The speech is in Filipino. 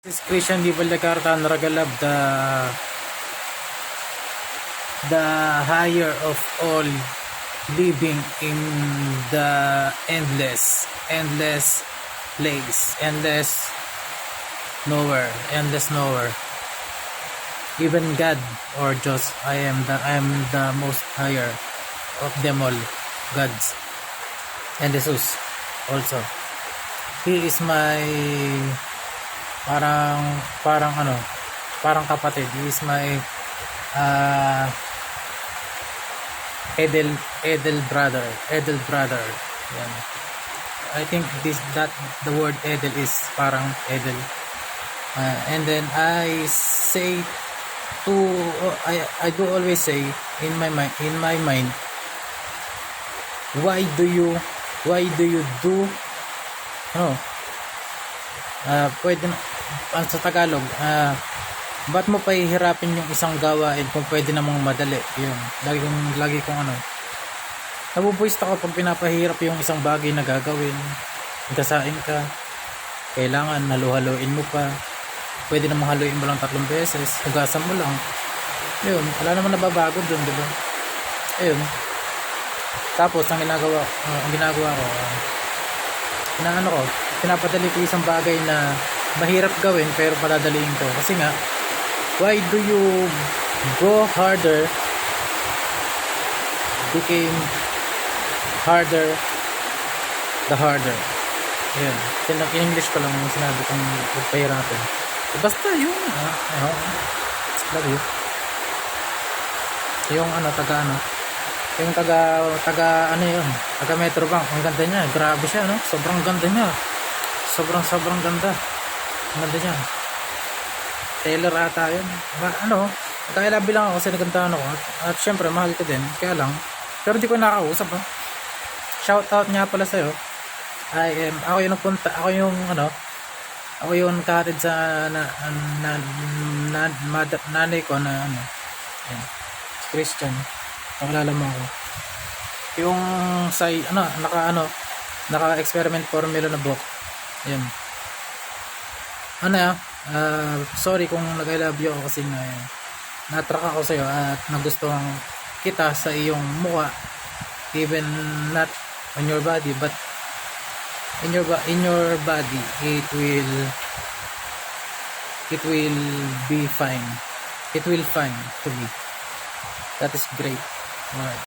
This is Christian Di Valdecarta Naragalab, the higher of all, living in the endless place, endless nowhere. Even God or Diyos, I am the most higher of them all, gods. And Jesus also. He is my parang kapatid. He is my edel brother. Yan. I think that the word edel is parang edel. And then I do always say in my mind, why do you do pwede sa Tagalog, ba't mo pahihirapin yung isang gawain kung pwede namang madali? Yun, lagi kong nabubuwist ako pag pinapahirap yung isang bagay na gagawin. Gasain ka, kailangan halu-haluin mo pa, pwede namang haluin mo lang 3 beses, hugasan mo lang, yun, wala naman nababago dun, diba? Ayun, tapos ang ginagawa ko, pinapadali ko isang bagay na mahirap gawin pero padadaliin ko. Kasi nga, why do you go harder became harder the harder. Yan. In English ko lang yung sinabi kong pagpahirapan. Basta yun. Love you. Yung taga Metro Bank, ang ganda niya, grabe siya, no? Sobrang ganda niya, sobrang ganda, ang ganda niya. Taylor ata yun, kailabi lang ako kasi nagandahan ako, at syempre mahal ko din, kaya lang, pero di ko nakakausap. Shout out nga pala sa'yo. Ako yung nagkahatid sa nanay ko na Christian. Nakalala mo ako. Yung naka-experiment formula na book. Yan. Sorry kung nag-I love you ako kasi na-attract ako sa'yo at nagustuhan kita sa iyong mukha. Even not on your body, but in your body, it will be fine. It will fine to me. That is great. Alright.